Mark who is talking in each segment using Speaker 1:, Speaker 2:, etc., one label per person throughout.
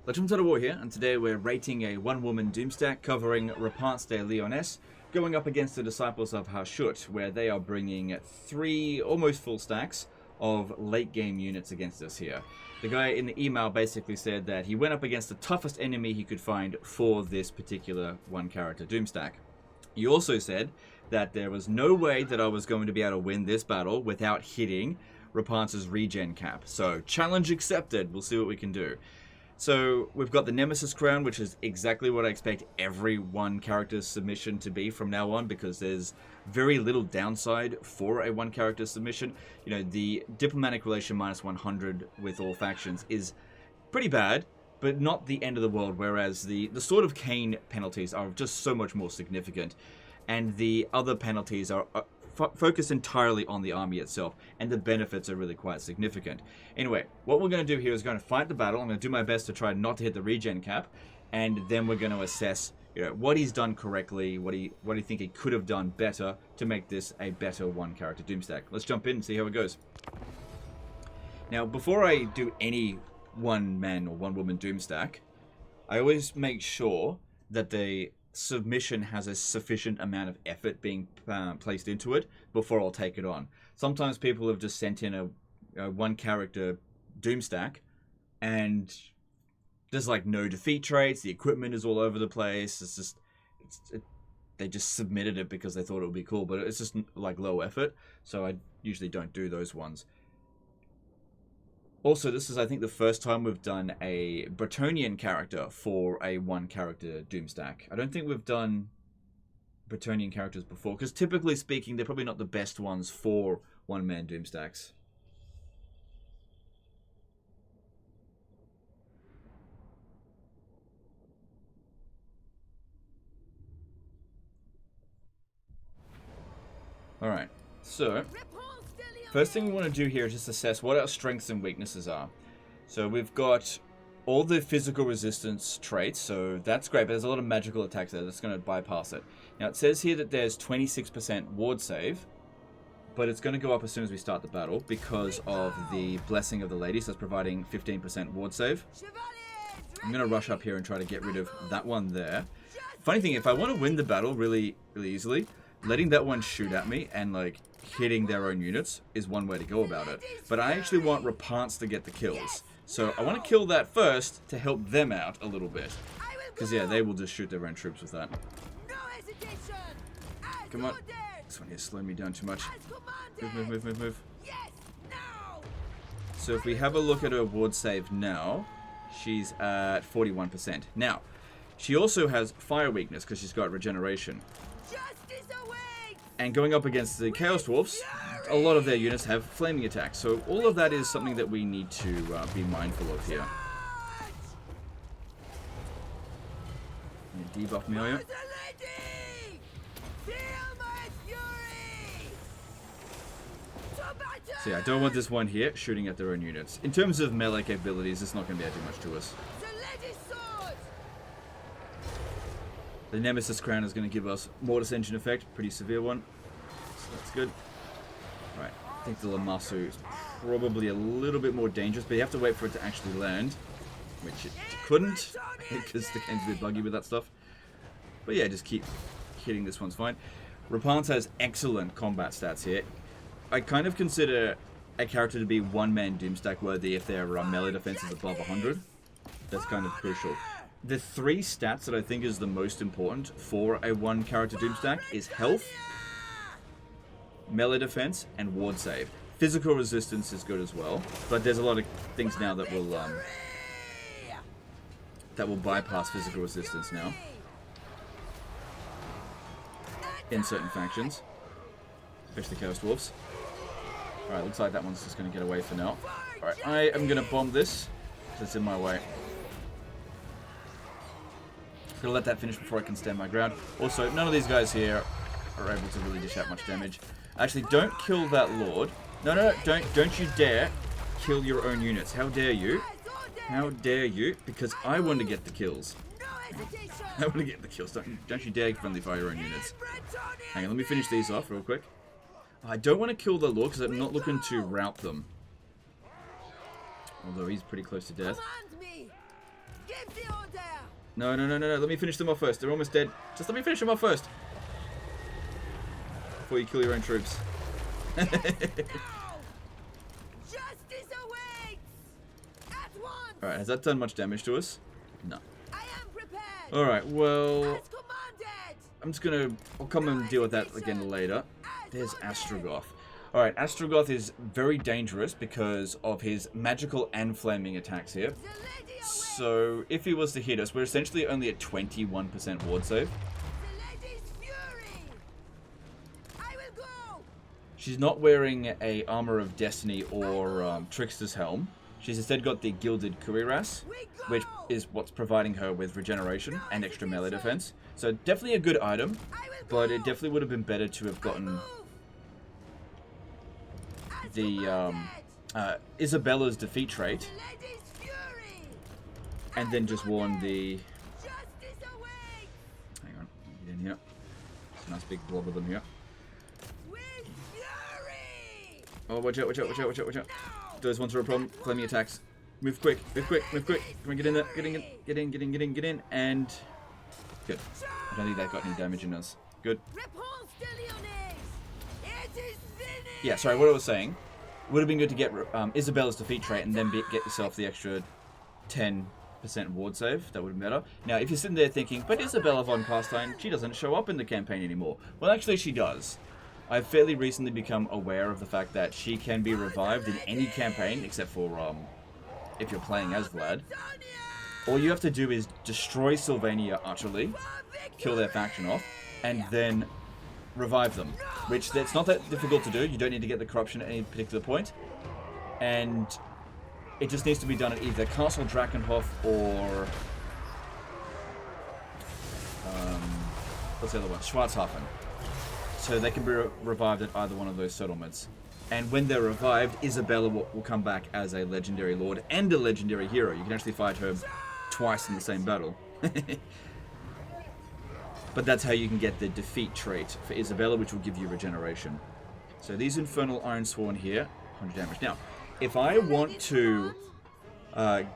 Speaker 1: Legends of War here, and today we're rating a one-woman Doomstack covering Repents de Lyonesse, going up against the Disciples of Hashut, where they are bringing 3 almost full stacks of late-game units against us here. The guy in the email basically said that he went up against the toughest enemy he could find for this particular one-character Doomstack. He also said that there was no way that I was going to be able to win this battle without hitting Repents' regen cap. So, challenge accepted. We'll see what we can do. So we've got the Nemesis Crown, which is exactly what I expect every one character's submission to be from now on, because there's very little downside for a one character submission. You know, the diplomatic relation minus 100 with all factions is pretty bad, but not the end of the world, whereas the Sword of Cain penalties are just so much more significant, and the other penalties are focus entirely on the army itself, and the benefits are really quite significant. Anyway, what we're going to do here is going to fight the battle. I'm going to do my best to try not to hit the regen cap, and then we're going to assess, you know, what he's done correctly, what do you think he could have done better to make this a better one-character Doomstack. Let's jump in and see how it goes. Now, before I do any one-man or one-woman Doomstack, I always make sure that the submission has a sufficient amount of effort being placed into it before I'll take it on. Sometimes people have just sent in a one character Doomstack and there's like no defeat traits, the equipment is all over the place, they just submitted it because they thought it would be cool, but it's just like low effort, so I usually don't do those ones. Also, this is, I think, the first time we've done a Bretonnian character for a one-character Doomstack. I don't think we've done Bretonnian characters before, because typically speaking, they're probably not the best ones for one-man Doomstacks. Alright, so first thing we want to do here is just assess what our strengths and weaknesses are. So we've got all the physical resistance traits, so that's great, but there's a lot of magical attacks there that's going to bypass it. Now it says here that there's 26% ward save, but it's going to go up as soon as we start the battle because of the Blessing of the Ladies that's providing 15% ward save. I'm going to rush up here and try to get rid of that one there. Funny thing, if I want to win the battle really easily, letting that one shoot at me and like hitting their own units is one way to go about it. But I actually want Repents to get the kills. So I want to kill that first to help them out a little bit. Because yeah, they will just shoot their own troops with that. Come on. This one here slowed me down too much. Move. So if we have a look at her ward save now, she's at 41%. Now, she also has fire weakness because she's got regeneration. And going up against the Chaos Dwarfs, a lot of their units have flaming attacks. So all of that is something that we need to be mindful of here. Debuff me, are you? So yeah, I don't want this one here shooting at their own units. In terms of melee capabilities, it's not going to be able to do much to us. The Nemesis Crown is going to give us Mortis Engine effect, pretty severe one, so that's good. Right, I think the Lamasu is probably a little bit more dangerous, but you have to wait for it to actually land, which it couldn't, because the game's a bit buggy with that stuff. But yeah, just keep hitting, this one's fine. Repents has excellent combat stats here. I kind of consider a character to be one-man Doomstack worthy if their melee defense is above 100. That's kind of crucial. The 3 stats that I think is the most important for a one-character Doomstack is health, melee defense, and ward save. Physical resistance is good as well, but there's a lot of things now that will bypass physical resistance now in certain factions, especially Chaos Dwarfs. Alright, looks like that one's just going to get away for now. Alright, I am going to bomb this because it's in my way. Gonna let that finish before I can stand my ground. Also, none of these guys here are able to really dish out much damage. Actually, don't kill that Lord. No, don't you dare kill your own units. How dare you? How dare you? Because I want to get the kills. I want to get the kills. Don't you dare friendly fire your own units. Hang on, let me finish these off real quick. I don't want to kill the Lord because I'm not looking to rout them. Although he's pretty close to death. No, no, no, no, no. Let me finish them off first. They're almost dead. Just let me finish them off first. Before you kill your own troops. Alright, has that done much damage to us? No. Alright, well... I'm just gonna... I'll come and deal with that again later. There's Astrogoth. Alright, Astrogoth is very dangerous because of his magical and flaming attacks here. So, if he was to hit us, we're essentially only at 21% ward save. She's not wearing a Armor of Destiny or Trickster's Helm. She's instead got the Gilded Cuirass, which is what's providing her with regeneration and extra melee defense. So definitely a good item, but it definitely would have been better to have gotten the Isabella's defeat trait, and then just worn the... Hang on, get in here. There's a nice big blob of them here. Oh, watch out, watch out, watch out, watch out, watch out. Those ones are a problem. Flaming attacks. Move quick, move quick, move quick. Come on, get in there. Get in, get in, get in, get in, get in. And... Good. I don't think that got any damage in us. Good. Yeah, sorry, what I was saying. Would have been good to get Isabella's defeat trait and then get yourself the extra 10% ward save. That would have been better. Now, if you're sitting there thinking, but Isabella von Carstein, she doesn't show up in the campaign anymore. Well, actually, she does. I've fairly recently become aware of the fact that she can be revived in any campaign, except for if you're playing as Vlad. All you have to do is destroy Sylvania utterly, kill their faction off, and then revive them. Which, that's not that difficult to do. You don't need to get the corruption at any particular point. And it just needs to be done at either Castle Drakenhof or... what's the other one? Schwarzhafen. So they can be revived at either one of those settlements. And when they're revived, Isabella will come back as a legendary lord and a legendary hero. You can actually fight her twice in the same battle. But that's how you can get the defeat trait for Isabella, which will give you regeneration. So these Infernal Ironsworn here, 100 damage. Now, if I want to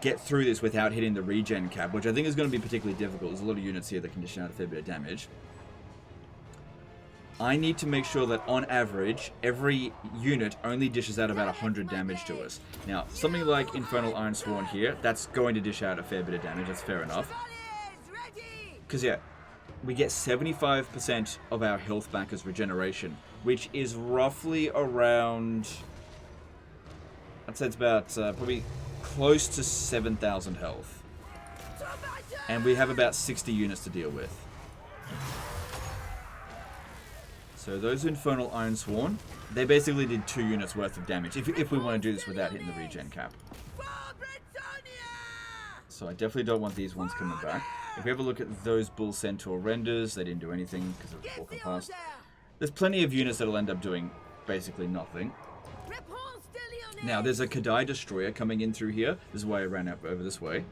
Speaker 1: get through this without hitting the regen cap, which I think is going to be particularly difficult, there's a lot of units here that can dish out a fair bit of damage. I need to make sure that, on average, every unit only dishes out about 100 damage to us. Now, something like Infernal Ironsworn here, that's going to dish out a fair bit of damage, that's fair enough. Because, yeah, we get 75% of our health back as regeneration, which is roughly around... I'd say it's about probably close to 7,000 health. And we have about 60 units to deal with. So those Infernal Ironsworn, they basically did 2 units worth of damage, if we want to do this without hitting the regen cap. So I definitely don't want these ones coming back. If we have a look at those Bull Centaur renders, they didn't do anything because of the Walker Pass. There's plenty of units that'll end up doing basically nothing. Now, there's a Kadai Destroyer coming in through here. This is why I ran up over this way.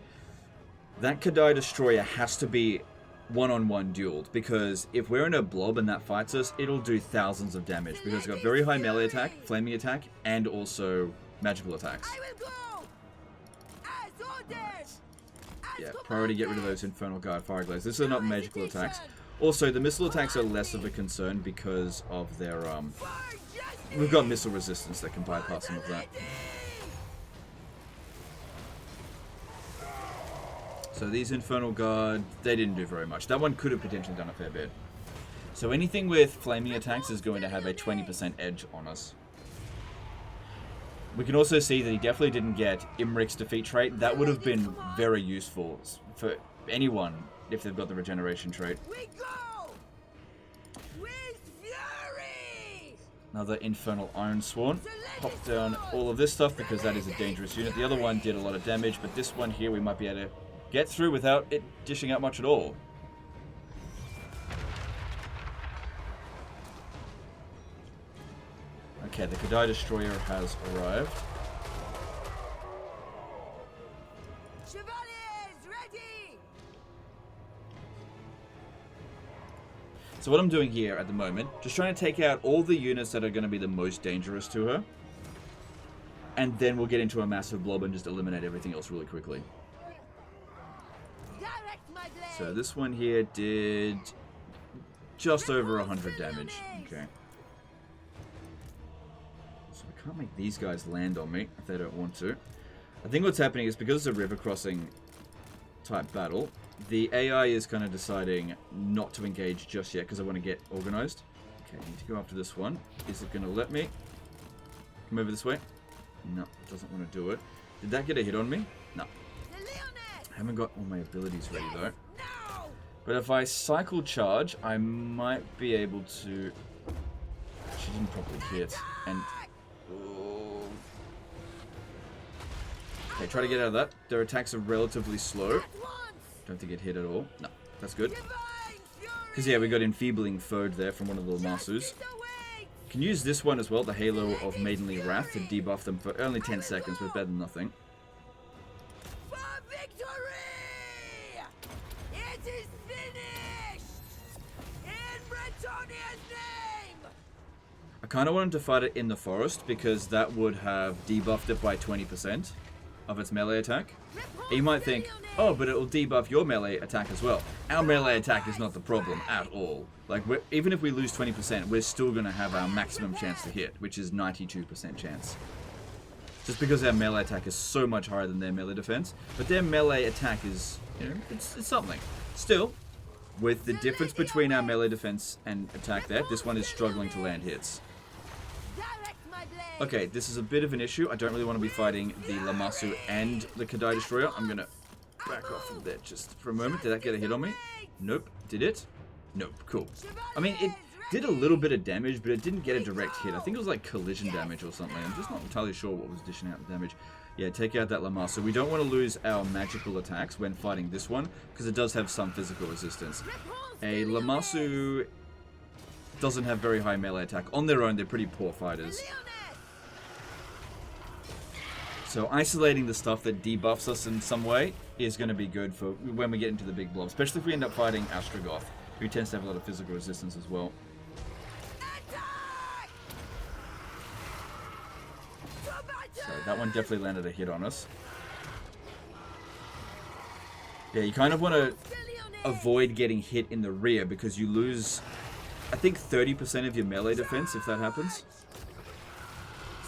Speaker 1: That Kadai Destroyer has to be one-on-one dueled, because if we're in a blob and that fights us, it'll do thousands of damage, because it's got very high melee attack, flaming attack, and also magical attacks. Yeah, priority get rid of those Infernal Guard Fireglaze. These are not magical attacks. Also, the missile attacks are less of a concern because of their, we've got missile resistance that can bypass some of that. So these Infernal Guard, they didn't do very much. That one could have potentially done a fair bit. So anything with flaming attacks is going to have a 20% edge on us. We can also see that he definitely didn't get Imric's defeat trait. That would have been very useful for anyone if they've got the regeneration trait. Another Infernal Ironsworn. Pop down all of this stuff because that is a dangerous unit. The other one did a lot of damage, but this one here we might be able to get through without it dishing out much at all. Okay, the Kadai Destroyer has arrived. So what I'm doing here at the moment, just trying to take out all the units that are going to be the most dangerous to her. And then we'll get into a massive blob and just eliminate everything else really quickly. So this one here did just over 100 damage. Okay. So I can't make these guys land on me if they don't want to. I think what's happening is because it's a river crossing type battle, the AI is kind of deciding not to engage just yet because I want to get organized. Okay, I need to go after this one. Is it going to let me? Come over this way. No, it doesn't want to do it. Did that get a hit on me? No. I haven't got all my abilities ready though. But if I cycle charge, I might be able to... She didn't properly hit. And... Oh. Okay, try to get out of that. Their attacks are relatively slow. Don't think it hit at all. No, that's good. Because yeah, we got Enfeebling Foed there from one of the Lamasus. Can use this one as well, the Halo of Maidenly Wrath, to debuff them for only 10 seconds, but better than nothing.
Speaker 2: For victory! It is finished! In Bretonia's name!
Speaker 1: I kind of wanted to fight it in the forest because that would have debuffed it by 20% of its melee attack. And you might think, oh, but it will debuff your melee attack as well. Our melee attack is not the problem at all. Like, even if we lose 20%, we're still going to have our maximum chance to hit, which is 92% chance. Just because our melee attack is so much higher than their melee defense. But their melee attack is, you know, it's something. Still, with the difference between our melee defense and attack there, this one is struggling to land hits. Okay, this is a bit of an issue. I don't really want to be fighting the Lamasu and the Kadai Destroyer. I'm going to back off from there just for a moment. Did that get a hit on me? Nope. Did it? Nope. Cool. I mean, it did a little bit of damage, but it didn't get a direct hit. I think it was like collision damage or something. I'm just not entirely sure what was dishing out the damage. Yeah, take out that Lamasu. We don't want to lose our magical attacks when fighting this one, because it does have some physical resistance. A Lamasu doesn't have very high melee attack. On their own, they're pretty poor fighters. So isolating the stuff that debuffs us in some way is going to be good for when we get into the big blob, especially if we end up fighting Astrogoth, who tends to have a lot of physical resistance as well. So that one definitely landed a hit on us. Yeah, you kind of want to avoid getting hit in the rear because you lose, I think, 30% of your melee defense if that happens.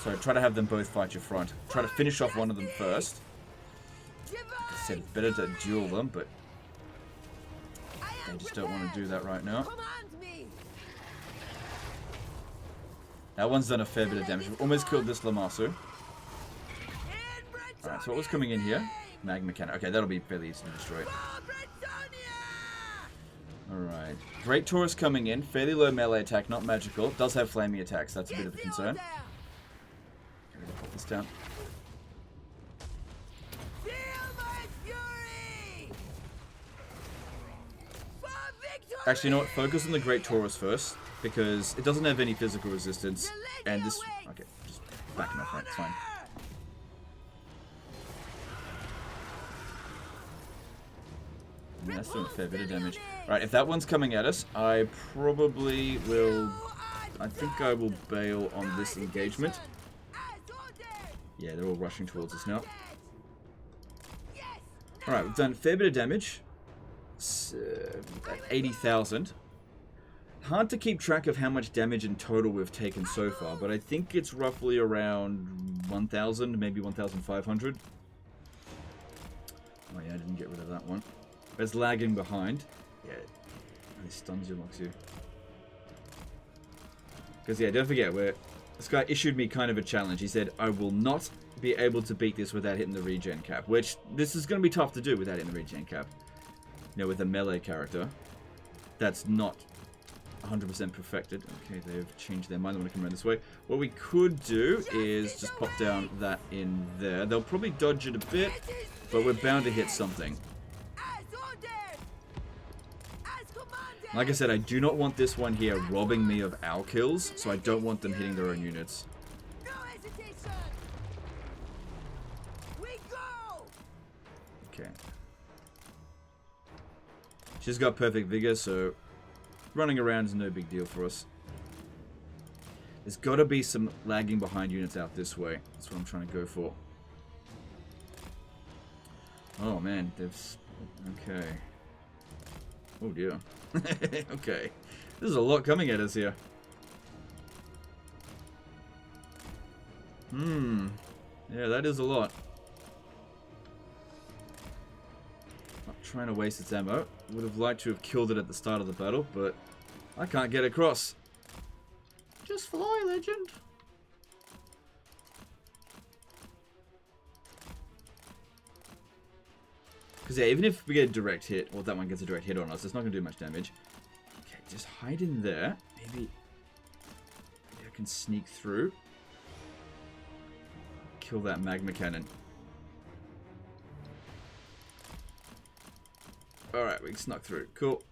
Speaker 1: So try to have them both fight your front. Try to finish off one of them first. Like I said, it's better to duel them, but I just don't want to do that right now. That one's done a fair bit of damage. We've almost killed this Lamasu. Alright, so what was coming in here? Magma Cannon. Okay, that'll be fairly easy to destroy. Alright. Great Taurus coming in. Fairly low melee attack, not magical. Does have flaming attacks. That's a bit of a concern. Put this down. Actually, you know what? Focus on the Great Taurus first, because it doesn't have any physical resistance, and this... Okay, just back him up, right? It's fine. And that's doing a fair bit of damage. Right, if that one's coming at us, I probably will... I think I will bail on this engagement. Yeah, they're all rushing towards us now. Alright, we've done a fair bit of damage. 80,000. Hard to keep track of how much damage in total we've taken so far, but I think it's roughly around 1,000, maybe 1,500. Oh yeah, I didn't get rid of that one. It's lagging behind. Yeah, it stuns you, locks you. Because yeah, don't forget, this guy issued me kind of a challenge. He said, I will not be able to beat this without hitting the regen cap. Which, this is going to be tough to do without hitting the regen cap. You know, with a melee character. That's not 100% perfected. Okay, they've changed their mind. They want to come around this way. What we could do is just pop down that in there. They'll probably dodge it a bit, but we're bound to hit something. Like I said, I do not want this one here robbing me of our kills, so I don't want them hitting their own units. Okay. She's got perfect vigor, so running around is no big deal for us. There's got to be some lagging behind units out this way. That's what I'm trying to go for. Oh man, they've Okay. Oh dear. Okay. There's a lot coming at us here. Yeah, that is a lot. Not trying to waste its ammo. Would have liked to have killed it at the start of the battle, but I can't get across. Just fly, legend. Because yeah, even if we get a direct hit, or that one gets a direct hit on us, it's not going to do much damage. Okay, just hide in there. Maybe I can sneak through. Kill that magma cannon. Alright, we snuck through. Cool.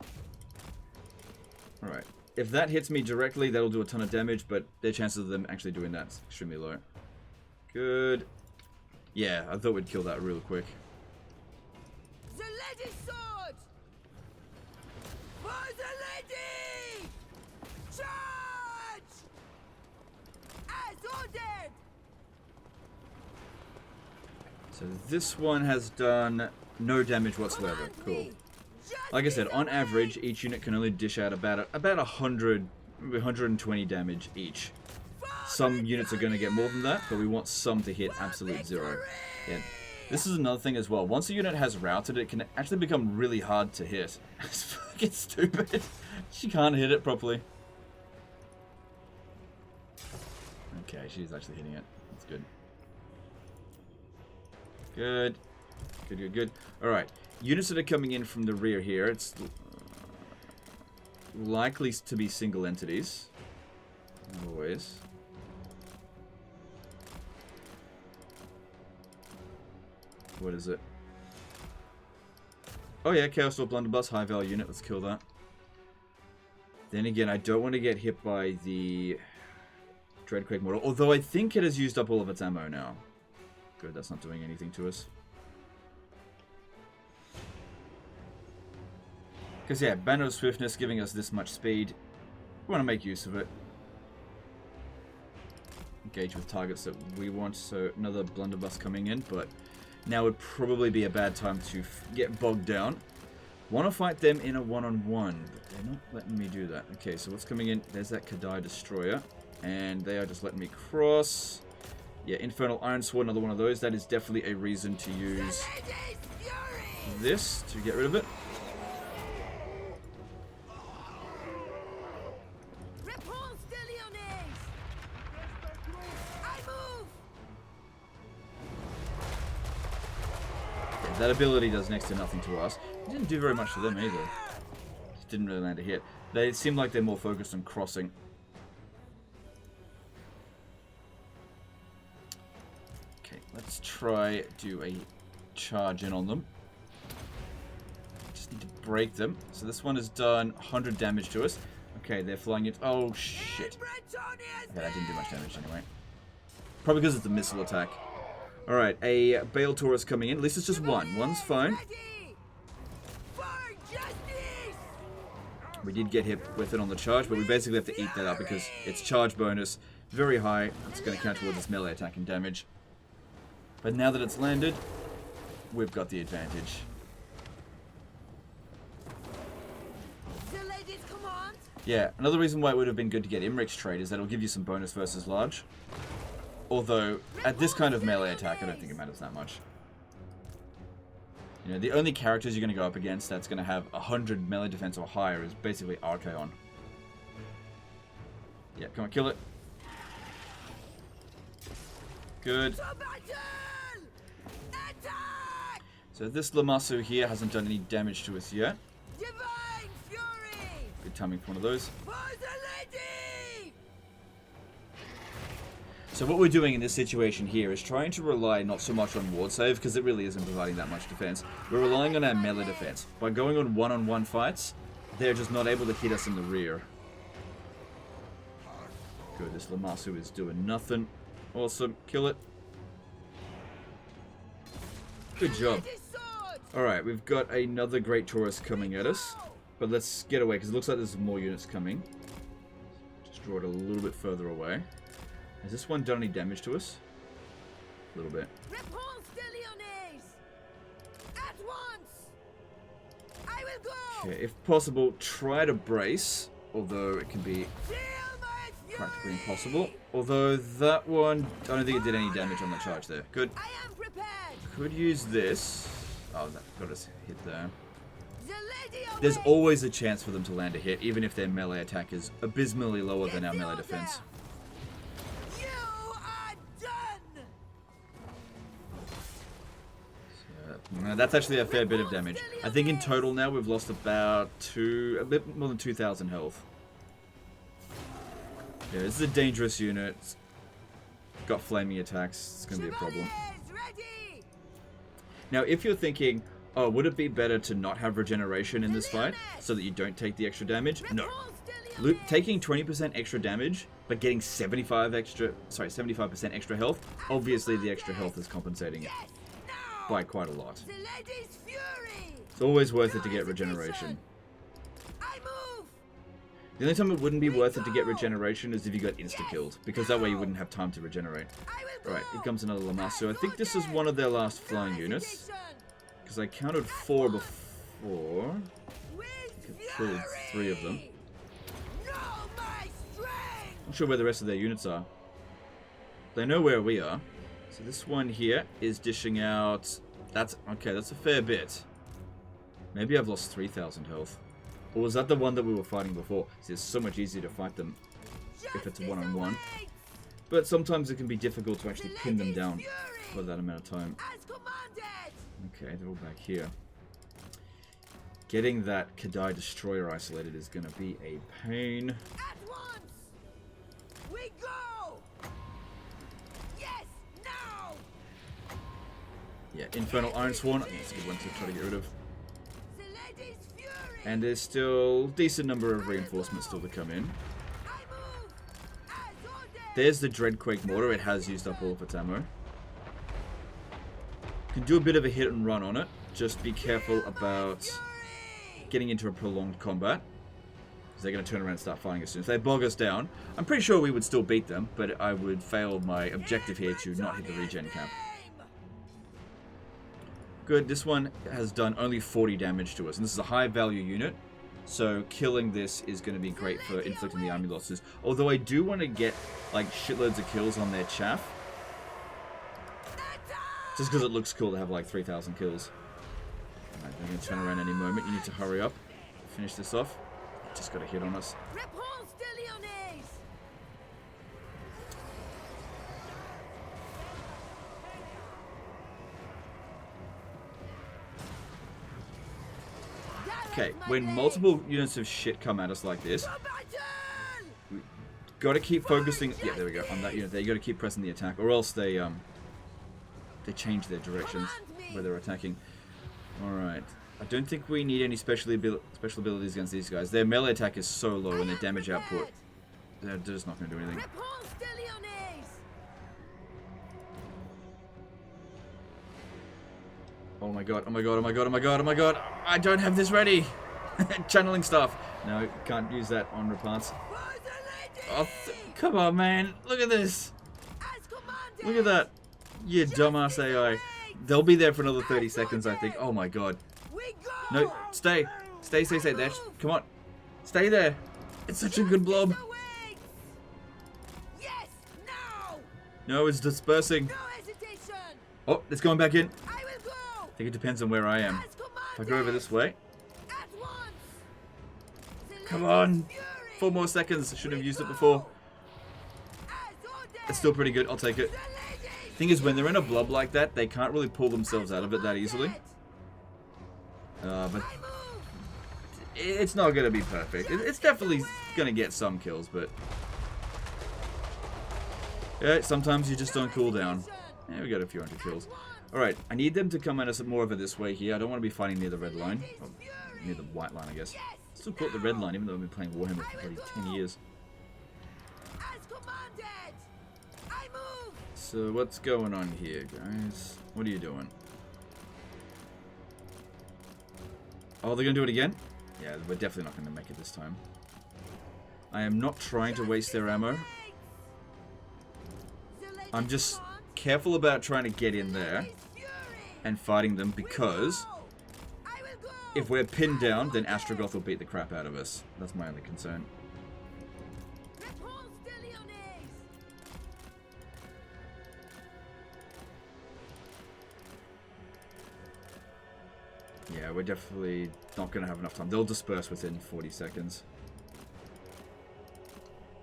Speaker 1: Alright. If that hits me directly, that'll do a ton of damage, but the chances of them actually doing that's extremely low. Good. Yeah, I thought we'd kill that real quick.
Speaker 2: The lady's sword! For the lady! Charge! As ordered!
Speaker 1: So this one has done no damage whatsoever. Cool. Like I said, on average, each unit can only dish out about 100, 120 damage each. Some units are going to get more than that, but we want some to hit absolute zero. Yeah. This is another thing as well. Once a unit has routed, it can actually become really hard to hit. It's fucking stupid. She can't hit it properly. Okay, she's actually hitting it. That's good. Good. Good, good, good. Alright. Units that are coming in from the rear here, it's likely to be single entities. Always. What is it? Oh yeah, Chaos or Blunderbuss, high value unit. Let's kill that. Then again, I don't want to get hit by the Dreadquake model, although I think it has used up all of its ammo now. Good, that's not doing anything to us. Because yeah, Banner of Swiftness giving us this much speed. We want to make use of it. Engage with targets that we want. So another Blunderbuss coming in, but now would probably be a bad time to get bogged down. Want to fight them in a one-on-one, but they're not letting me do that. Okay, so what's coming in? There's that Kadai Destroyer, and they are just letting me cross. Yeah, Infernal Iron Sword, another one of those. That is definitely a reason to use this to get rid of it. That ability does next to nothing to us. It didn't do very much to them either. Just didn't really land a hit. They seem like they're more focused on crossing. Okay, let's try do a charge in on them. Just need to break them. So this one has done 100 damage to us. Okay, they're flying it. Oh shit. Okay, that didn't do much damage anyway. Probably because it's a missile attack. Alright, a Bale Taurus coming in. At least it's just one. One's fine. We did get hit with it on the charge, but we basically have to eat that up because its charge bonus very high. It's going to count towards its melee attack and damage. But now that it's landed, we've got the advantage. Yeah, another reason why it would have been good to get Imric's trade is that it'll give you some bonus versus large. Although, at this kind of melee attack, I don't think it matters that much. You know, the only characters you're going to go up against that's going to have 100 melee defense or higher is basically Archaon. Yeah, come on, kill it. Good. So this Lamassu here hasn't done any damage to us yet. Good timing for one of those. So what we're doing in this situation here is trying to rely not so much on ward save, because it really isn't providing that much defense. We're relying on our melee defense. By going on one-on-one fights, they're just not able to hit us in the rear. Good, this Lamassu is doing nothing. Awesome, kill it. Good job. Alright, we've got another Great Taurus coming at us. But let's get away, because it looks like there's more units coming. Just draw it a little bit further away. Has this one done any damage to us? A little bit.
Speaker 2: will go.
Speaker 1: Okay, if possible, try to brace, although it can be
Speaker 2: Feel my fury.
Speaker 1: practically impossible. Although that one, I don't think it did any damage on the charge there. Good.
Speaker 2: I am prepared.
Speaker 1: Could use this. Oh, that got us hit there.
Speaker 2: The lady
Speaker 1: There's
Speaker 2: awaits.
Speaker 1: always a chance for them to land a hit, even if their melee attack is abysmally lower than our
Speaker 2: Get the
Speaker 1: melee
Speaker 2: order.
Speaker 1: defense.
Speaker 2: You are done.
Speaker 1: That's actually a fair bit of damage. I think in total now we've lost about a bit more than 2,000 health. Yeah, this is a dangerous unit. It's got flaming attacks. It's going to be a problem.
Speaker 2: Chevaliers, ready.
Speaker 1: Now, if you're thinking, oh, would it be better to not have regeneration in this fight so that you don't take the extra damage? No.
Speaker 2: Repulse the Leoness.
Speaker 1: Taking 20% extra damage, but getting 75% extra health, obviously the extra health is compensating it
Speaker 2: Yes. Now.
Speaker 1: by quite a lot.
Speaker 2: The lady's fury.
Speaker 1: It's always worth it to get regeneration.
Speaker 2: I move.
Speaker 1: The only time it wouldn't be worth it to get regeneration is if you got insta-killed, because that way you wouldn't have time to regenerate.
Speaker 2: I will go.
Speaker 1: Alright, here comes another Lamas. So I think this is one of their last flying units,
Speaker 2: Hesitation.
Speaker 1: because I counted 4 before.
Speaker 2: With
Speaker 1: I killed 3 of them.
Speaker 2: Know my strength.
Speaker 1: Not sure where the rest of their units are. They know where we are. So this one here is dishing out... That's a fair bit. Maybe I've lost 3,000 health. Or was that the one that we were fighting before? See, it's so much easier to fight them if it's a one-on-one.
Speaker 2: Awaits.
Speaker 1: But sometimes it can be difficult to actually
Speaker 2: The
Speaker 1: pin them
Speaker 2: lady's
Speaker 1: down
Speaker 2: fury.
Speaker 1: for that amount of time.
Speaker 2: As commanded.
Speaker 1: Okay, they're all back here. Getting that Kadai Destroyer isolated is going to be a pain.
Speaker 2: At once. We go. Yes. Now.
Speaker 1: Yeah, Infernal Iron Sworn, I think it's a good one to try to get rid of.
Speaker 2: The lady's fury.
Speaker 1: And there's still a decent number of reinforcements still to come in.
Speaker 2: I move. As ordered.
Speaker 1: There's the Dreadquake Mortar, it has used up all of its ammo. Can do a bit of a hit and run on it. Just be careful about
Speaker 2: Fury.
Speaker 1: getting into a prolonged combat. Because they're going to turn around and start fighting as soon as they bog us down. I'm pretty sure we would still beat them, but I would fail my objective here to not hit the regen cap. Good, this one has done only 40 damage to us, and this is a high value unit, so killing this is going to be great for inflicting the army losses. Although I do want to get like shitloads of kills on their chaff, just because it looks cool to have like 3,000 kills. Alright, they're going to turn around any moment. You need to hurry up, finish this off. Just got a hit on us.
Speaker 2: Repulse the Leoness.
Speaker 1: Okay, when multiple units of shit come at us like this,
Speaker 2: To battle.
Speaker 1: got to keep focusing. Yeah, there we go. On that unit there, you got to keep pressing the attack, or else they change their directions where they're attacking. All right. I don't think we need any special abilities against these guys. Their melee attack is so low, and their damage output, they're just not going to do anything.
Speaker 2: Repulse the Leoness.
Speaker 1: Oh my god! Oh my god! Oh my god! Oh my god! Oh my god! I don't have this ready. Channeling stuff. No, can't use that on Reparts.
Speaker 2: For the lady.
Speaker 1: Oh, come on, man! Look at this.
Speaker 2: As commanded.
Speaker 1: Look at that. You dumbass AI. They'll be there for another 30 seconds, I think. Oh my god.
Speaker 2: We go.
Speaker 1: No, stay. Stay there. Come on. Stay there. It's such a good blob.
Speaker 2: Awaits. Yes. Now.
Speaker 1: No, it's dispersing.
Speaker 2: No hesitation.
Speaker 1: Oh, it's going back in.
Speaker 2: I will go.
Speaker 1: I think it depends on where I am.
Speaker 2: As commanded.
Speaker 1: If I go over this way.
Speaker 2: At once. The
Speaker 1: Come
Speaker 2: lady's
Speaker 1: on.
Speaker 2: fury.
Speaker 1: 4 more seconds. I should have used it before.
Speaker 2: As ordered.
Speaker 1: It's still pretty good. I'll take it.
Speaker 2: The lady's
Speaker 1: Thing is, when they're in a blob like that, they can't really pull themselves out of it that easily. But
Speaker 2: I move.
Speaker 1: it's not going to be perfect. It's definitely going to get some kills, but... Yeah, sometimes you just don't cool down. Yeah, we got a few hundred kills. Alright, I need them to come at us more over this way here. I don't want to be fighting near the red line. Or near the white line, I guess. Still call it the red line, even though I've been playing Warhammer for bloody 10 years.
Speaker 2: As commanded. I move.
Speaker 1: So, what's going on here, guys? What are you doing? Oh, they're going to do it again? Yeah, we're definitely not going to make it this time. I am not trying to waste their ammo. I'm just careful about trying to get in there and fighting them because if we're pinned down, then Astrogoth will beat the crap out of us. That's my only concern. Yeah, we're definitely not going to have enough time. They'll disperse within 40 seconds.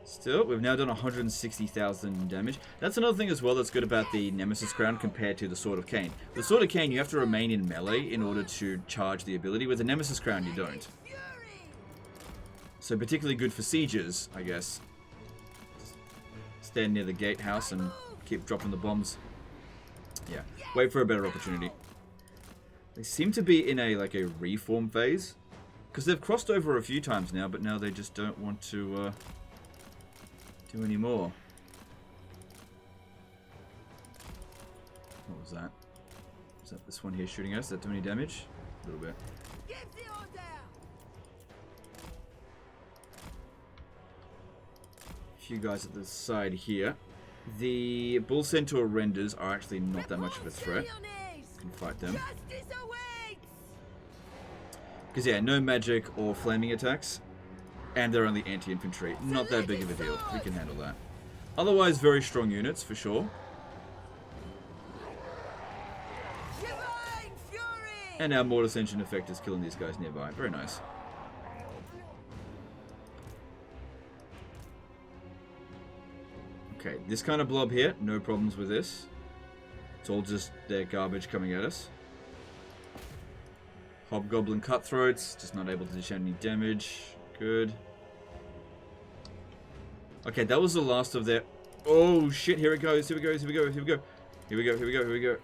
Speaker 1: Still, we've now done 160,000 damage. That's another thing as well that's good about the Nemesis Crown compared to the Sword of Cain. The Sword of Cain, you have to remain in melee in order to charge the ability. With the Nemesis Crown, you don't. So particularly good for sieges, I guess. Stand near the gatehouse and keep dropping the bombs. Yeah, wait for a better opportunity. They seem to be in a reform phase. Because they've crossed over a few times now, but now they just don't want to do any more. What was that? Is that this one here shooting us? Did that do any damage? A little bit. A few guys at the side here. The Bull Centaur renders are actually not that much of a threat. Can fight them. Because yeah, no magic or flaming attacks. And they're only anti-infantry. Not that big of a deal. We can handle that. Otherwise, very strong units, for sure. And our Mortis Engine effect is killing these guys nearby. Very nice. Okay, this kind of blob here, no problems with this. It's all just their garbage coming at us. Hobgoblin Cutthroats, just not able to dish out any damage. Good. Okay, that was the last of their... Oh shit, here it goes, here we go, here we go, here we go. Here we go, here we go, here we go.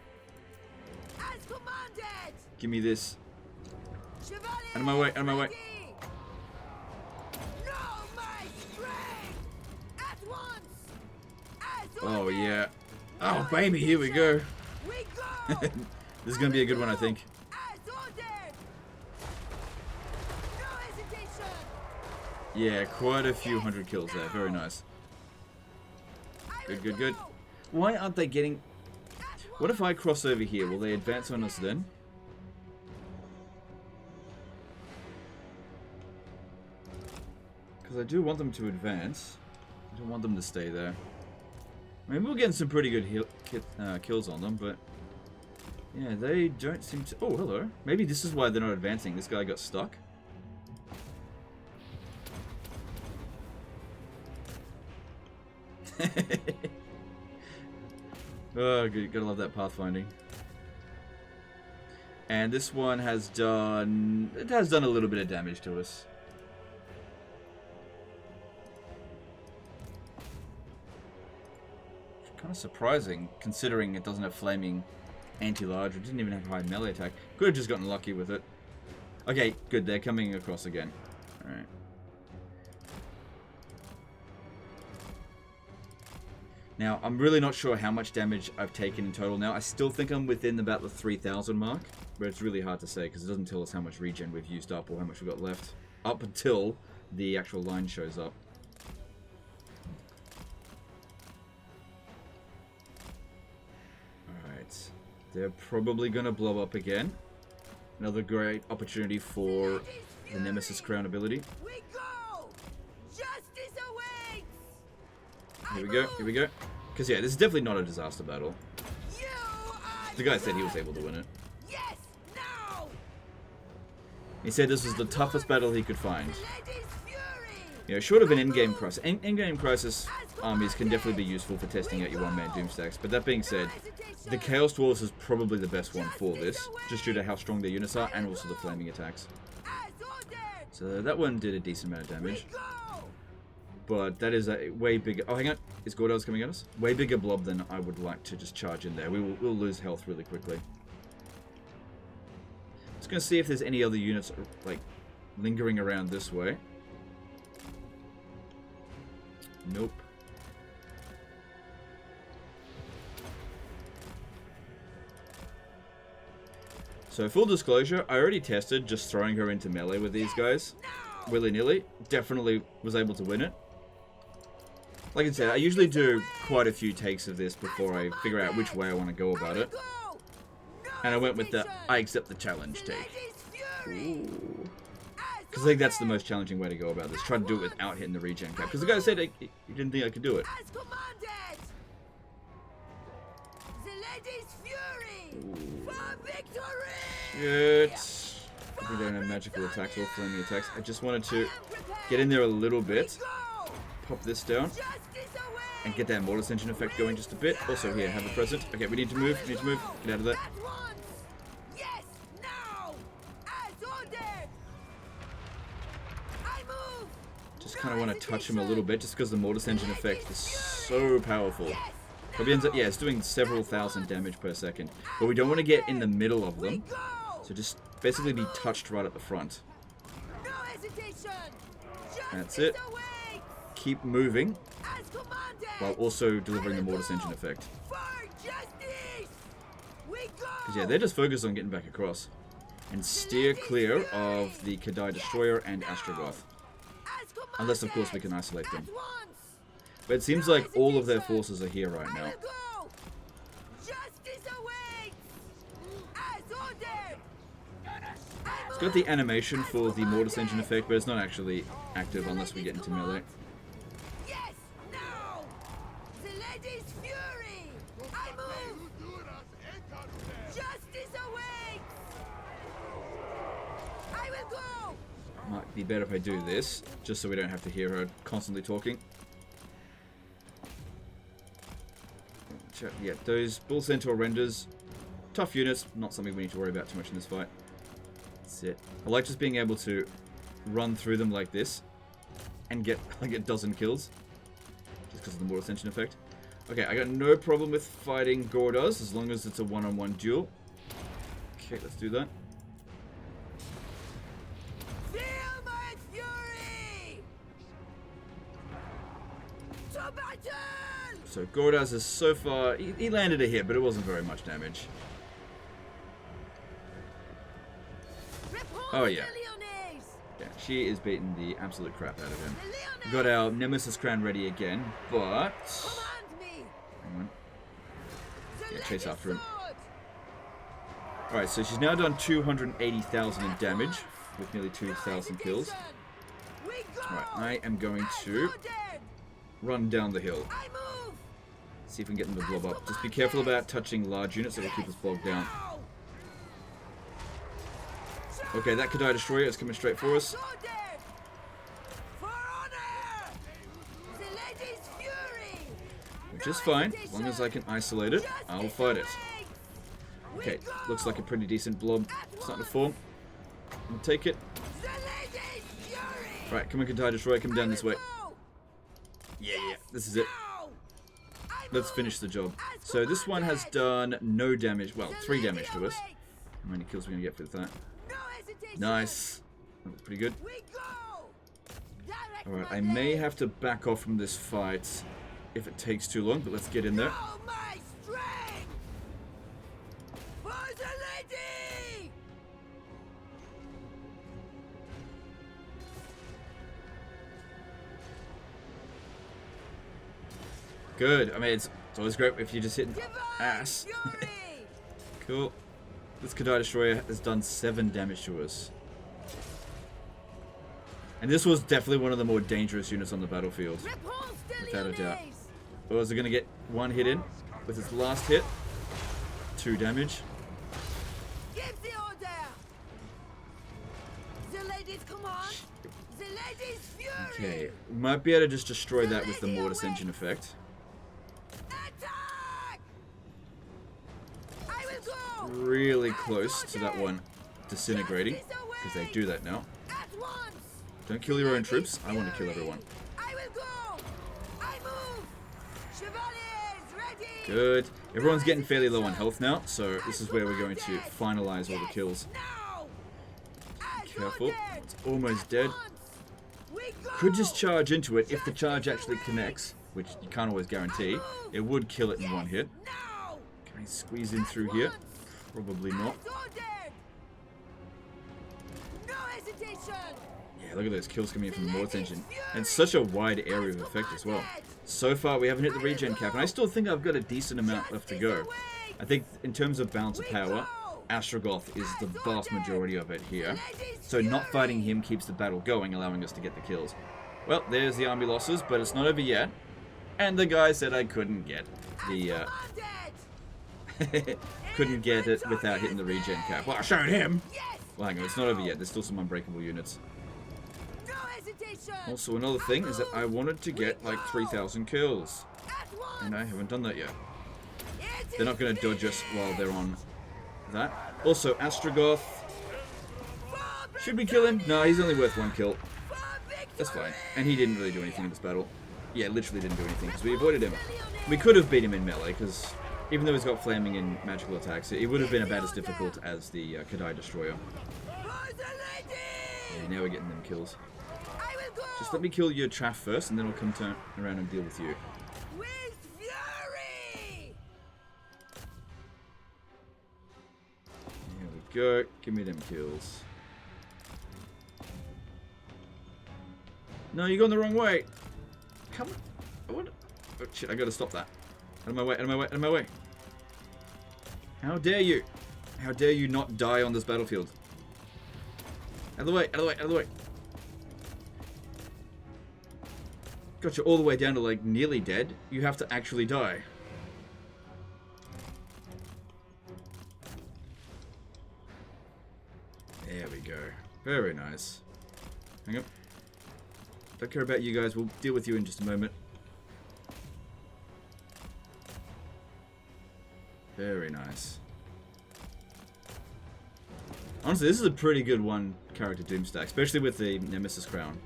Speaker 1: Give me this. Out of my way, out of my way. Oh yeah. Oh baby, here we go. This is gonna be a good one, I think. Yeah, quite a few hundred kills there. Very nice. Good, good, good. Why aren't they getting... What if I cross over here? Will they advance on us then? Because I do want them to advance. I don't want them to stay there. I mean, we're getting some pretty good kills on them, but... Yeah, they don't seem to... Oh, hello. Maybe this is why they're not advancing. This guy got stuck. Oh, good. Gotta love that pathfinding. And this one has done... It has done a little bit of damage to us. Kind of surprising, considering it doesn't have flaming anti-large. It didn't even have high melee attack. Could have just gotten lucky with it. Okay, good. They're coming across again. Alright. Now, I'm really not sure how much damage I've taken in total now. I still think I'm within about the 3,000 mark, but it's really hard to say because it doesn't tell us how much regen we've used up or how much we've got left up until the actual line shows up. Alright, they're probably going to blow up again. Another great opportunity for the Nemesis Crown ability. Here we go, here we go. Because yeah, this is definitely not a disaster battle. The guy said he was able to win it. He said this was the toughest battle he could find. You know, short of an in-game crisis. In-game crisis armies can definitely be useful for testing out your one-man Doomstacks. But that being said, the Chaos Dwarves is probably the best one for this, just due to how strong their units are and also the flaming attacks. So that one did a decent amount of damage. But that is a way bigger... Oh, hang on. Is Gordos coming at us? Way bigger blob than I would like to just charge in there. We'll lose health really quickly. Just going to see if there's any other units, like, lingering around this way. Nope. So, full disclosure, I already tested just throwing her into melee with these guys. Willy-nilly. Definitely was able to win it. Like I said, I usually do quite a few takes of this before I figure out which way I want to go about it. And I went with the I accept the challenge take. Because I think that's the most challenging way to go about this. Try to do it without hitting the regen cap. Because the guy said he didn't think I could do it.
Speaker 2: As commanded. The lady's fury for victory.
Speaker 1: Shit. We don't have magical attacks or flaming attacks. I just wanted to get in there a little bit. Pop this down. And get that mortis engine effect going just a bit. Also here, have a present. Okay, we need to move. We need to move. Get out of there.
Speaker 2: Yes, now. As ordered. I move.
Speaker 1: Just kind of want to touch him a little bit, just because the mortis engine effect is so powerful. Probably ends up, yeah, it's doing several thousand damage per second. But we don't want to get in the middle of them. So just basically be touched right at the front.
Speaker 2: No hesitation.
Speaker 1: That's it. Keep moving while also delivering the mortis engine effect. Because yeah, they're just focused on getting back across. And steer clear of the Kadai Destroyer and Astrogoth. Unless, of course, we can isolate them. But it seems like all of their forces are here right now. It's got the animation for the mortis engine effect, but it's not actually active unless we get into melee.
Speaker 2: Yes, now. The lady's fury. I move. Justice awaits. I will go.
Speaker 1: Might be better if I do this, just so we don't have to hear her constantly talking. Yeah, those Bull Centaur renders, tough units, not something we need to worry about too much in this fight. That's it. I like just being able to run through them like this and get like a dozen kills, just because of the mortis engine effect. Okay, I got no problem with fighting Gordas as long as it's a one-on-one duel. Okay, let's do that.
Speaker 2: Feel my fury. To battle.
Speaker 1: So Gordas is so far, he landed a hit, but it wasn't very much damage. Oh yeah. Yeah, she is beating the absolute crap out of him. We got our Nemesis crown ready again, but... Hang on. Yeah, chase after him. Alright, so she's now done 280,000 in damage, with nearly 2,000 kills. Alright, I am going to run down the hill. See if we can get them to blob up. Just be careful about touching large units, that will keep us bogged down. Okay, that Kadai Destroyer is coming straight for us. Which is fine, as long as I can isolate it, I'll fight it. Okay, looks like a pretty decent blob starting to form. I'll take it. Right, come on Kadai Destroyer, come down this way. Yeah, this is it. Let's finish the job. So this one has done no damage, well, 3 damage to us. How many kills are we going to get for that? Nice. That was pretty good. Alright, I may have to back off from this fight if it takes too long, but let's get in there. Good. I mean, it's always great if you just hit ass. Cool. This Kadai Destroyer has done 7 damage to us. And this was definitely one of the more dangerous units on the battlefield. Without a doubt. Well, is it going to get 1 hit in with its last hit? 2 damage.
Speaker 2: Give the order. The lady's command. The lady's fury.
Speaker 1: Okay, we might be able to just destroy that with the mortis engine effect.
Speaker 2: Attack! I will go.
Speaker 1: Really close to that one disintegrating, because they do that now.
Speaker 2: At once.
Speaker 1: Don't kill your own troops. I want to kill everyone.
Speaker 2: I will go. I move. Chevaliers ready.
Speaker 1: Good. Everyone's getting fairly low on health now, so this is where we're going to finalize all the kills. Careful. It's almost dead. Could just charge into it if the charge actually connects, which you can't always guarantee. It would kill it in 1 hit. Can I squeeze in through here? Probably not.
Speaker 2: No hesitation.
Speaker 1: Yeah, look at those kills coming in from the mortis engine. And it's such a wide area of effect as well. So far, we haven't hit the regen cap, and I still think I've got a decent amount left to go. I think in terms of balance of power, Astrogoth is the vast majority of it here. So not fighting him keeps the battle going, allowing us to get the kills. Well, there's the army losses, but it's not over yet. And the guy said I couldn't get the... couldn't get it without hitting the regen cap. Well, I showed him! Well, hang on, it's not over yet. There's still some unbreakable units. Also, another thing is that I wanted to get like 3,000 kills. And I haven't done that yet. They're not going to dodge us while they're on that. Also, Astrogoth. Should we kill him? No, he's only worth 1 kill. That's fine. And he didn't really do anything in this battle. Yeah, literally didn't do anything because we avoided him. We could have beat him in melee because even though he's got flaming and magical attacks, it would have been about as difficult as the Kadai Destroyer. Yeah, now we're getting them kills. Just let me kill your chaff first and then I'll come turn around and deal with you. Here we go. Give me them kills. No, you're going the wrong way. Come on. What? Oh shit, I gotta stop that. Out of my way, out of my way, out of my way. How dare you? How dare you not die on this battlefield? Out of the way, out of the way, out of the way. Got you all the way down to like nearly dead. You have to actually die. There we go. Very nice. Hang on. Don't care about you guys. We'll deal with you in just a moment. Very nice. Honestly, this is a pretty good one character Doomstack, especially with the Nemesis Crown.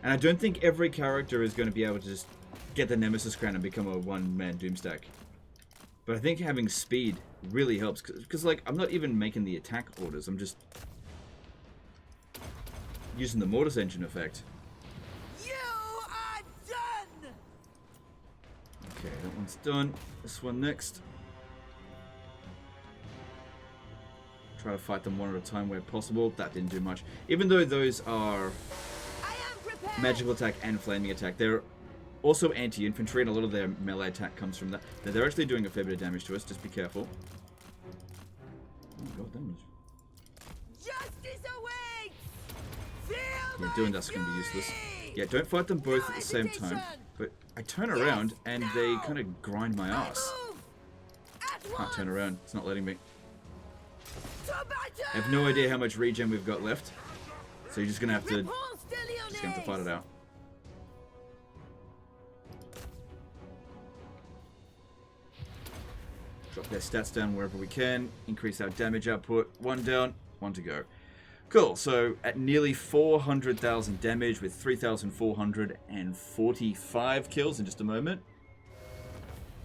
Speaker 1: And I don't think every character is going to be able to just get the Nemesis Crown and become a one-man Doomstack. But I think having speed really helps. Because, like, I'm not even making the attack orders. I'm just using the Mortis Engine effect.
Speaker 2: You are done!
Speaker 1: Okay, that one's done. This one next. Try to fight them one at a time where possible. That didn't do much. Even though those are magical attack and flaming attack, they're also anti-infantry, and a lot of their melee attack comes from that. They're actually doing a fair bit of damage to us. Just be careful. Oh god, damage.
Speaker 2: Justice awaits!
Speaker 1: Yeah, doing that's going to be useless. Yeah, don't fight them both at the same time. But I turn around and they kind of grind my ass. Can't turn around. It's not letting me. I have no idea how much regen we've got left, so you're just gonna have to fight it out. Drop their stats down wherever we can. Increase our damage output. 1 down, 1 to go. Cool. So at nearly 400,000 damage with 3,445 kills in just a moment,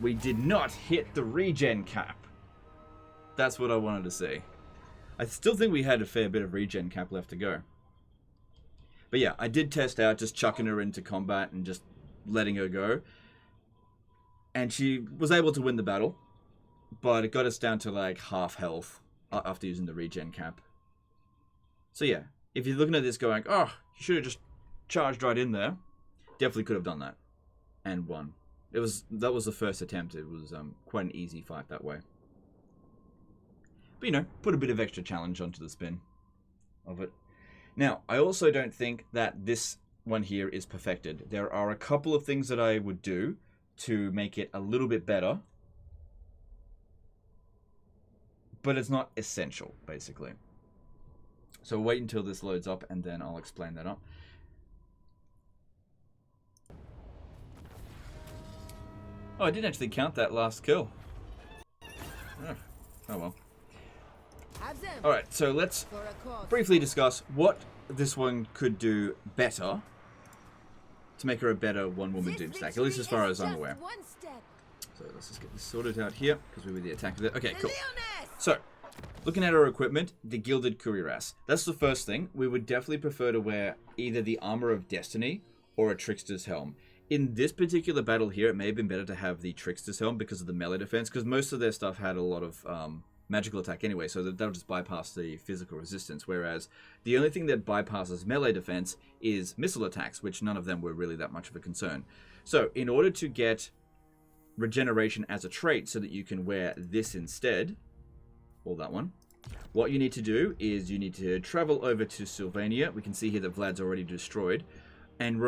Speaker 1: we did not hit the regen cap. That's what I wanted to see. I still think we had a fair bit of regen cap left to go. But yeah, I did test out just chucking her into combat and just letting her go. And she was able to win the battle. But it got us down to like half health after using the regen cap. So yeah, if you're looking at this going, oh, you should have just charged right in there. Definitely could have done that. And won. That was the first attempt. It was quite an easy fight that way. But, you know, put a bit of extra challenge onto the spin of it. Now, I also don't think that this one here is perfected. There are a couple of things that I would do to make it a little bit better. But it's not essential, basically. So wait until this loads up and then I'll explain that up. Oh, I didn't actually count that last kill. Oh well. Alright, so let's briefly discuss what this one could do better to make her a better one-woman Doomstack, at least as far as I'm aware. So let's just get this sorted out here, because we were the attacker there. Okay, cool. So, looking at our equipment, the Gilded Cuirass. That's the first thing. We would definitely prefer to wear either the Armor of Destiny or a Trickster's Helm. In this particular battle here, it may have been better to have the Trickster's Helm because of the melee defense, because most of their stuff had a lot of magical attack anyway, so that'll just bypass the physical resistance, whereas the only thing that bypasses melee defense is missile attacks, which none of them were really that much of a concern. So, in order to get regeneration as a trait so that you can wear this instead, or that one, What you need to do is you need to travel over to Sylvania. We can see here that Vlad's already destroyed. And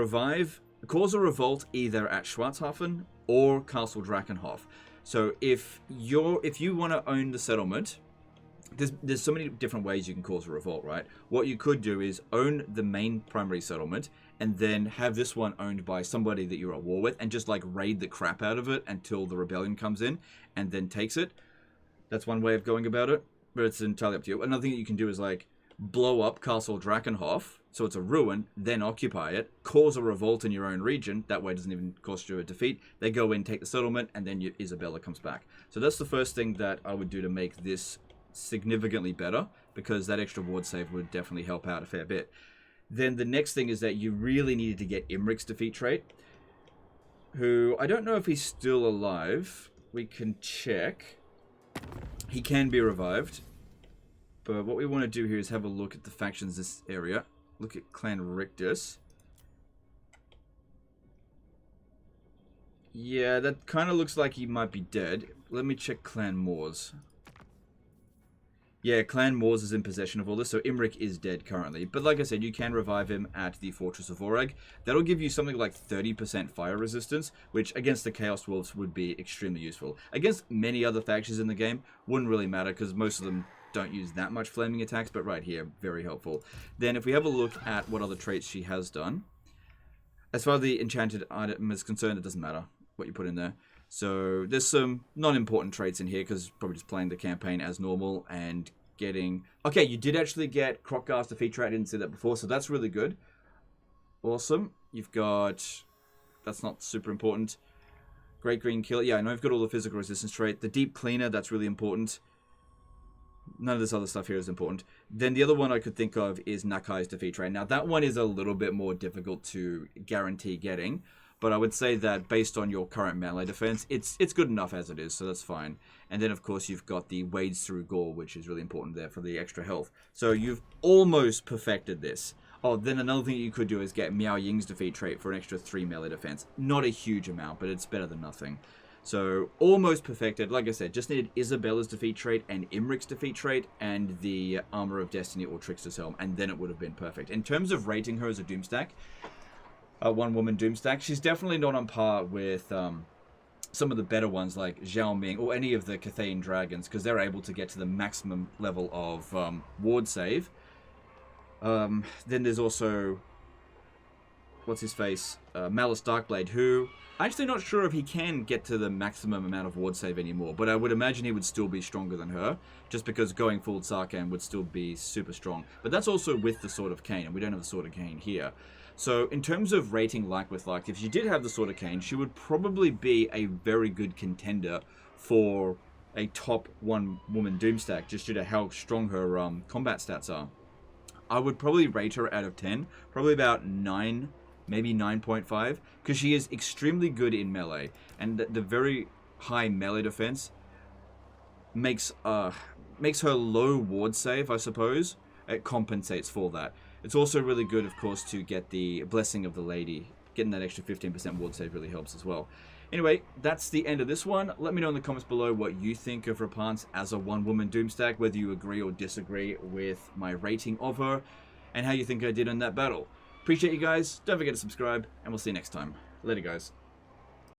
Speaker 1: cause a revolt either at Schwarzhafen or Castle Drakenhof. So if you want to own the settlement, there's so many different ways you can cause a revolt, right? What you could do is own the main primary settlement and then have this one owned by somebody that you're at war with and just like raid the crap out of it until the rebellion comes in and then takes it. That's one way of going about it, but it's entirely up to you. Another thing that you can do is like blow up Castle Drakenhof, so it's a ruin, then occupy it, cause a revolt in your own region. That way it doesn't even cost you a defeat. They go in, take the settlement, and then Isabella comes back. So that's the first thing that I would do to make this significantly better, because that extra ward save would definitely help out a fair bit. Then the next thing is that you really needed to get Imric's defeat trait, who I don't know if he's still alive. We can check. He can be revived. But what we want to do here is have a look at the factions this area. Look at Clan Rictus. Yeah, that kind of looks like he might be dead. Let me check Clan Moors. Yeah, Clan Moors is in possession of all this, so Imric is dead currently. But like I said, you can revive him at the Fortress of Vorag. That'll give you something like 30% fire resistance, which against the Chaos Wolves would be extremely useful. Against many other factions in the game, wouldn't really matter, because most of them don't use that much flaming attacks, but right here, very helpful. Then if we have a look at what other traits she has done, as far as the enchanted item is concerned, it doesn't matter what you put in there. So there's some non-important traits in here, because probably just playing the campaign as normal and getting... Okay, you did actually get Krokgar's defeat trait. I didn't see that before, so that's really good. Awesome. You've got... That's not super important. Great Green Killer. Yeah, I know you've got all the physical resistance trait. The Deep Cleaner, that's really important. None of this other stuff here is important. Then the other one I could think of is Nakai's defeat trait. Now, that one is a little bit more difficult to guarantee getting, but I would say that based on your current melee defense, it's good enough as it is, so that's fine. And then, of course, you've got the Wades Through Gore, which is really important there for the extra health. So you've almost perfected this. Oh, then another thing you could do is get Miao Ying's defeat trait for an extra 3 melee defense. Not a huge amount, but it's better than nothing. So, almost perfected. Like I said, just needed Isabella's defeat trait and Imric's defeat trait and the Armor of Destiny or Trickster's Helm, and then it would have been perfect. In terms of rating her as a Doomstack, one-woman Doomstack, she's definitely not on par with some of the better ones like Zhao Ming or any of the Cathayan Dragons, because they're able to get to the maximum level of ward save. Then there's also... What's his face? Malice Darkblade, who... I'm actually not sure if he can get to the maximum amount of ward save anymore, but I would imagine he would still be stronger than her, just because going full Sarkhan would still be super strong. But that's also with the Sword of Cain, and we don't have the Sword of Cain here. So in terms of rating like with like, if she did have the Sword of Cain, she would probably be a very good contender for a top one-woman Doomstack, just due to how strong her combat stats are. I would probably rate her out of 10, probably about 9, maybe 9.5, because she is extremely good in melee, and the very high melee defense makes her low ward save, I suppose. It compensates for that. It's also really good, of course, to get the Blessing of the Lady. Getting that extra 15% ward save really helps as well. Anyway, that's the end of this one. Let me know in the comments below what you think of Rapance as a one-woman Doomstack, whether you agree or disagree with my rating of her, and how you think I did in that battle. Appreciate you guys. Don't forget to subscribe, and we'll see you next time. Later, guys.